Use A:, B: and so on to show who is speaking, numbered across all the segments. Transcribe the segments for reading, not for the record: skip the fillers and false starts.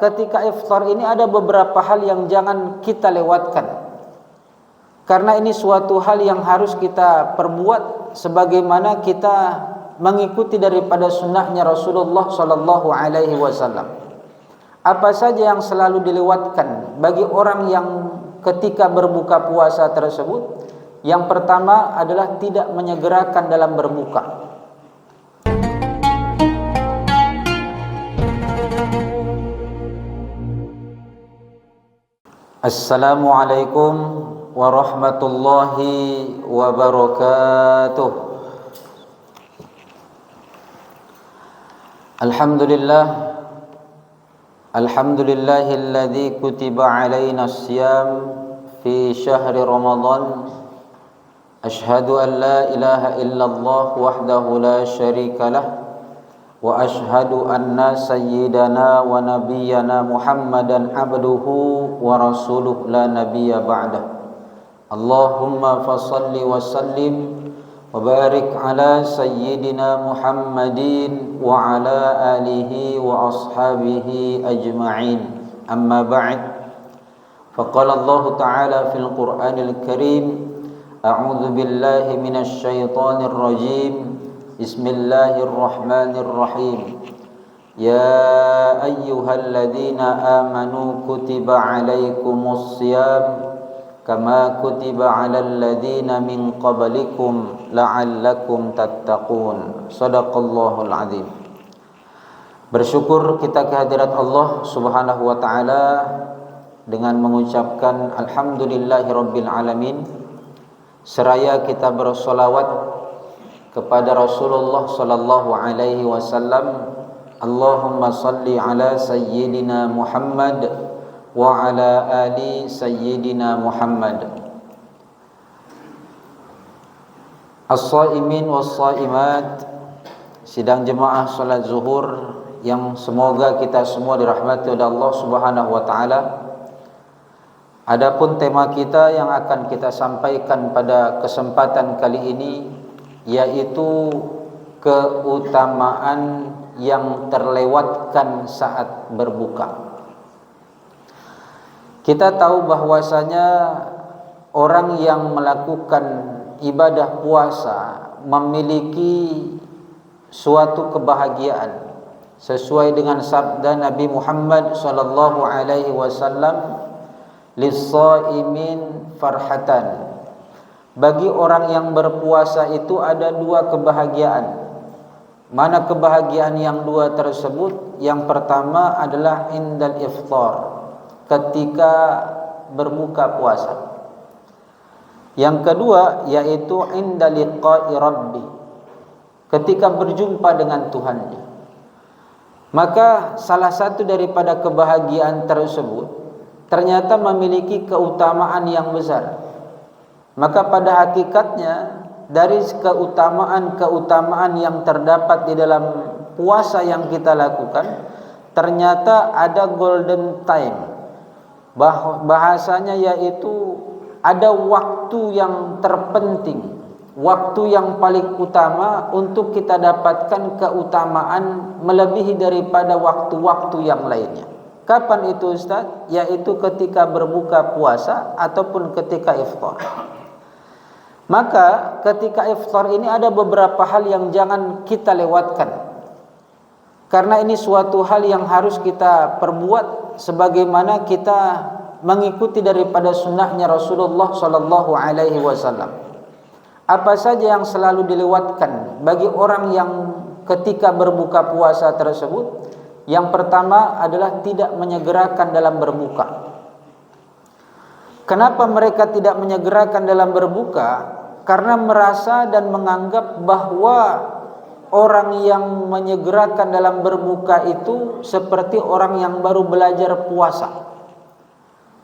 A: ketika iftar ini ada beberapa hal yang jangan kita lewatkan. Karena ini suatu hal yang harus kita perbuat sebagaimana kita mengikuti daripada sunnahnya Rasulullah sallallahu alaihi wasallam. Apa saja yang selalu dilewatkan bagi orang yang ketika berbuka puasa tersebut? Yang pertama adalah tidak menyegerakan dalam berbuka. Assalamualaikum warahmatullahi wabarakatuh. Alhamdulillahilladzi kutiba alaina as-siyam fi syahri Ramadan. Ashhadu an la ilaha illallah wahdahu la syarika lah wa ashhadu anna sayyidana wa nabiyyana Muhammadan abduhu wa rasuluh la nabiyya ba'dah. Allahumma fasalli wa sallim wa barik ala sayyidina Muhammadin wa ala alihi wa ashabihi ajma'in. Amma ba'd. Faqala Allah ta'ala fil Qur'anil Karim, a'udzu billahi minasy syaithanir rajim. Bismillahirrahmanirrahim. Ya ayyuhalladzina amanu kutiba alaikumus syiyam kama kutiba alal ladzina min qablikum la'allakum tattaqun. Shadaqallahul azim. Bersyukur kita kehadirat Allah Subhanahu wa taala dengan mengucapkan alhamdulillahirabbil alamin, seraya kita bersolawat kepada Rasulullah sallallahu alaihi wasallam. Allahumma salli ala sayyidina Muhammad wa ala ali sayyidina Muhammad. As-shaimin was-shaimat, sidang jemaah salat zuhur yang semoga kita semua dirahmati oleh Allah Subhanahu wa taala. Adapun tema kita yang akan kita sampaikan pada kesempatan kali ini yaitu keutamaan yang terlewatkan saat berbuka. Kita tahu bahwasanya orang yang melakukan ibadah puasa memiliki suatu kebahagiaan sesuai dengan sabda Nabi Muhammad sallallahu alaihi wasallam, lis-shaimin farhatan. Bagi orang yang berpuasa itu ada dua kebahagiaan. Mana kebahagiaan yang dua tersebut? Yang pertama adalah indal iftar, ketika berbuka puasa. Yang kedua yaitu indal liqa'i rabbi, ketika berjumpa dengan Tuhannya. Maka salah satu daripada kebahagiaan tersebut ternyata memiliki keutamaan yang besar. Maka pada hakikatnya dari keutamaan yang terdapat di dalam puasa yang kita lakukan, ternyata ada golden time. Bahasanya yaitu ada waktu yang terpenting, waktu yang paling utama untuk kita dapatkan keutamaan melebihi daripada waktu-waktu yang lainnya. Kapan itu Ustaz? Yaitu ketika berbuka puasa ataupun ketika iftar. Maka ketika iftar ini ada beberapa hal yang jangan kita lewatkan. Karena ini suatu hal yang harus kita perbuat sebagaimana kita mengikuti daripada sunnahnya Rasulullah sallallahu alaihi wasallam. Apa saja yang selalu dilewatkan bagi orang yang ketika berbuka puasa tersebut? Yang pertama adalah tidak menyegerakan dalam berbuka. Kenapa mereka tidak menyegerakan dalam berbuka? Karena merasa dan menganggap bahwa orang yang menyegerakan dalam berbuka itu seperti orang yang baru belajar puasa.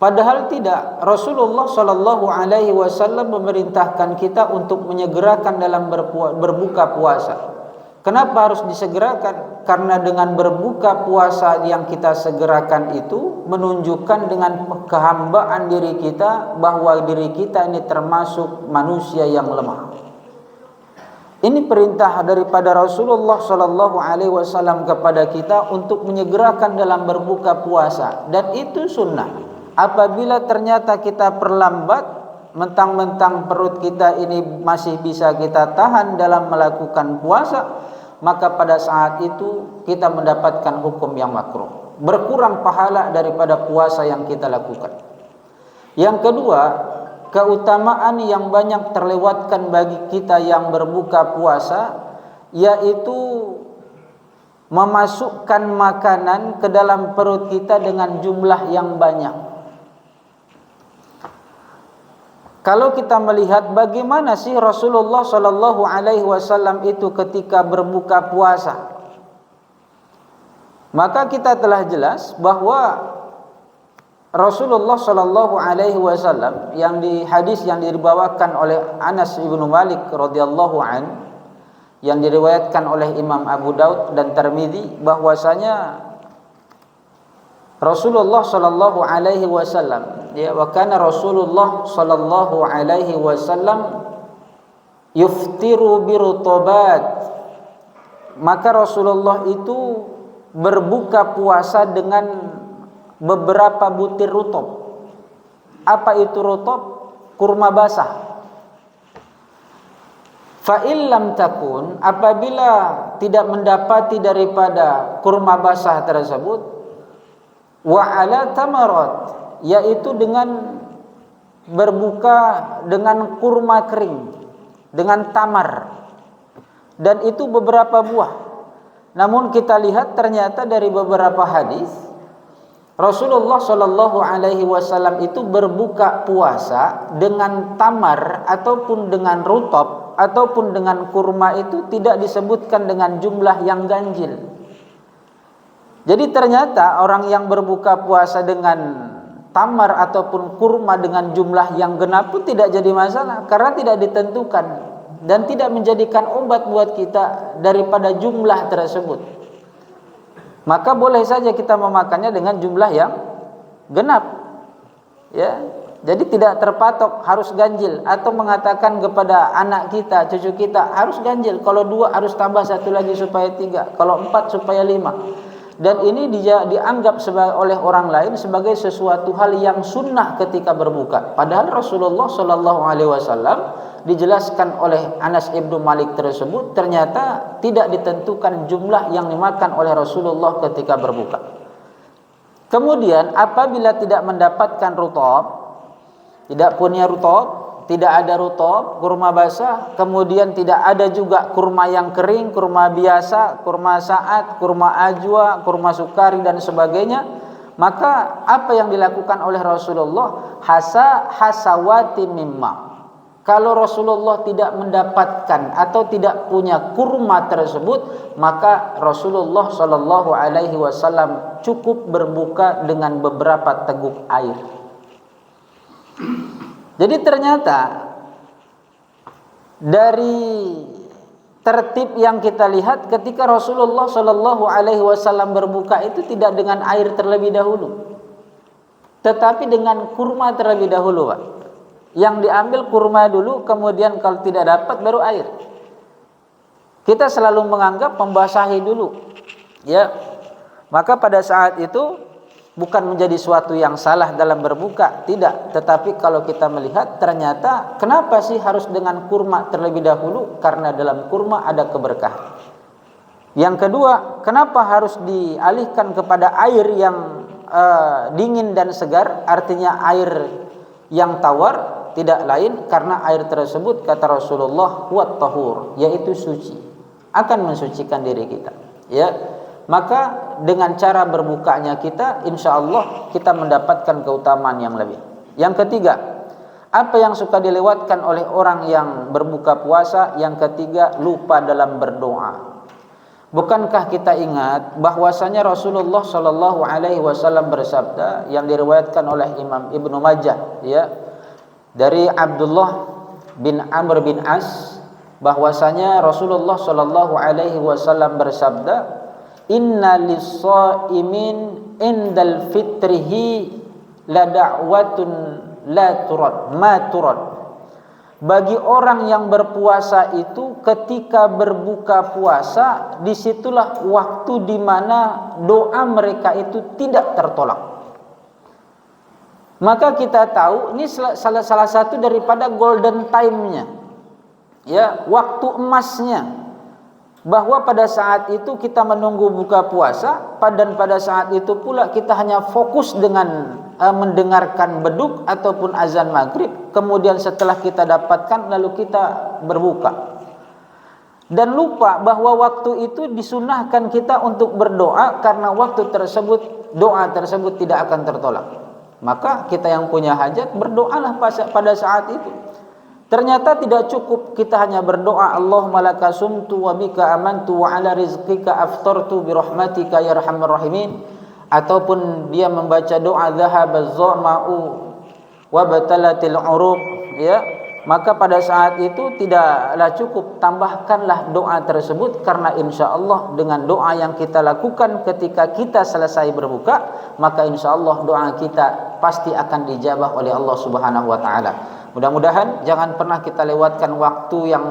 A: Padahal tidak. Rasulullah sallallahu alaihi wasallam memerintahkan kita untuk menyegerakan dalam berbuka puasa. Kenapa harus disegerakan? Karena dengan berbuka puasa yang kita segerakan itu menunjukkan dengan kehambaan diri kita bahwa diri kita ini termasuk manusia yang lemah. Ini perintah daripada Rasulullah sallallahu alaihi wasallam kepada kita untuk menyegerakan dalam berbuka puasa, dan itu sunnah. Apabila ternyata kita perlambat, mentang-mentang perut kita ini masih bisa kita tahan dalam melakukan puasa, maka pada saat itu kita mendapatkan hukum yang makruh, berkurang pahala daripada puasa yang kita lakukan. Yang kedua, keutamaan yang banyak terlewatkan bagi kita yang berbuka puasa, yaitu memasukkan makanan ke dalam perut kita dengan jumlah yang banyak. Kalau kita melihat bagaimana sih Rasulullah sallallahu alaihi wasallam itu ketika berbuka puasa, maka kita telah jelas bahwa Rasulullah sallallahu alaihi wasallam yang di hadis yang diriwayatkan oleh Anas ibnu Malik radhiyallahu an, yang diriwayatkan oleh Imam Abu Daud dan Tirmidzi, bahwasanya Rasulullah sallallahu alaihi wasallam, ya, wa kana Rasulullah sallallahu alaihi wasallam yuftiru birutobat, maka Rasulullah itu berbuka puasa dengan beberapa butir rutop. Apa itu rutop? Kurma basah. Fa illam takun, apabila tidak mendapati daripada kurma basah tersebut, wa ala tamarat, yaitu dengan berbuka dengan kurma kering, dengan tamar, dan itu beberapa buah. Namun kita lihat ternyata dari beberapa hadis Rasulullah Shallallahu Alaihi Wasallam itu berbuka puasa dengan tamar ataupun dengan rutop ataupun dengan kurma, itu tidak disebutkan dengan jumlah yang ganjil. Jadi ternyata orang yang berbuka puasa dengan tamar ataupun kurma dengan jumlah yang genap pun tidak jadi masalah, karena tidak ditentukan dan tidak menjadikan obat buat kita daripada jumlah tersebut. Maka boleh saja kita memakannya dengan jumlah yang genap, ya. Jadi tidak terpatok harus ganjil, atau mengatakan kepada anak kita, cucu kita harus ganjil. Kalau 2 harus tambah 1 lagi supaya 3, kalau 4 supaya 5. Dan ini dianggap oleh orang lain sebagai sesuatu hal yang sunnah ketika berbuka. Padahal Rasulullah Shallallahu Alaihi Wasallam, dijelaskan oleh Anas ibnu Malik tersebut, ternyata tidak ditentukan jumlah yang dimakan oleh Rasulullah ketika berbuka. Kemudian apabila tidak mendapatkan rutab, tidak punya rutab, tidak ada rutab, kurma basah, kemudian tidak ada juga kurma yang kering, kurma biasa, kurma saat, kurma ajwa, kurma sukari dan sebagainya, maka apa yang dilakukan oleh Rasulullah? Hasawati mimma. Kalau Rasulullah tidak mendapatkan atau tidak punya kurma tersebut, maka Rasulullah Shallallahu Alaihi Wasallam cukup berbuka dengan beberapa teguk air. Jadi ternyata dari tertib yang kita lihat ketika Rasulullah Shallallahu Alaihi Wasallam berbuka itu tidak dengan air terlebih dahulu, tetapi dengan kurma terlebih dahulu, Pak. Yang diambil kurma dulu, kemudian kalau tidak dapat baru air. Kita selalu menganggap membasahi dulu, ya. Maka pada saat itu bukan menjadi suatu yang salah dalam berbuka, tidak. Tetapi kalau kita melihat ternyata kenapa sih harus dengan kurma terlebih dahulu? Karena dalam kurma ada keberkahan. Yang kedua, kenapa harus dialihkan kepada air yang dingin dan segar? Artinya air yang tawar, tidak lain karena air tersebut kata Rasulullah huwat tahur, yaitu suci, akan mensucikan diri kita, ya. Maka dengan cara berbukanya kita, insya Allah kita mendapatkan keutamaan yang lebih. Yang ketiga, apa yang suka dilewatkan oleh orang yang berbuka puasa? Yang ketiga, lupa dalam berdoa. Bukankah kita ingat bahwasanya Rasulullah Shallallahu Alaihi Wasallam bersabda yang diriwayatkan oleh Imam Ibnu Majah, ya, dari Abdullah bin Amr bin As, bahwasanya Rasulullah Shallallahu Alaihi Wasallam bersabda, inna lis-shaimin indal fitrihi la da'watun la turad ma turad. Bagi orang yang berpuasa itu ketika berbuka puasa, disitulah waktu di mana doa mereka itu tidak tertolak. Maka kita tahu ini salah satu daripada golden time-nya, ya, waktu emasnya, bahwa pada saat itu kita menunggu buka puasa, dan pada saat itu pula kita hanya fokus dengan mendengarkan beduk ataupun azan maghrib, kemudian setelah kita dapatkan lalu kita berbuka, dan lupa bahwa waktu itu disunahkan kita untuk berdoa karena waktu tersebut doa tersebut tidak akan tertolak. Maka kita yang punya hajat berdoalah pada saat itu. Ternyata tidak cukup kita hanya berdoa Allahumma laka sumtu wa bika amantu wa ala rizqika aftartu bi rahmatika ya arhamar rahimin, ataupun dia membaca doa dhahabaz zama'u wa batalatil uruq, ya, maka pada saat itu tidaklah cukup, tambahkanlah doa tersebut, karena insyaallah dengan doa yang kita lakukan ketika kita selesai berbuka, maka insyaallah doa kita pasti akan dijabah oleh Allah Subhanahu wa taala. Mudah-mudahan jangan pernah kita lewatkan waktu yang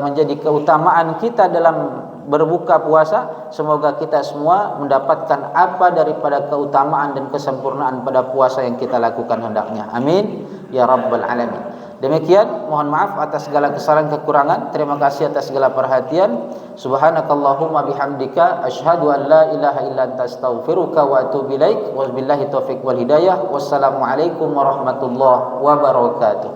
A: menjadi keutamaan kita dalam berbuka puasa. Semoga kita semua mendapatkan apa daripada keutamaan dan kesempurnaan pada puasa yang kita lakukan hendaknya. Amin ya rabbal alamin. Demikian, mohon maaf atas segala kesalahan kekurangan. Terima kasih atas segala perhatian. Subhanakallahumma bihamdika asyhadu an la ilaha illa anta astaghfiruka wa atubu ilaik. Wabillahi taufiq wal hidayah. Wassalamualaikum warahmatullahi wabarakatuh.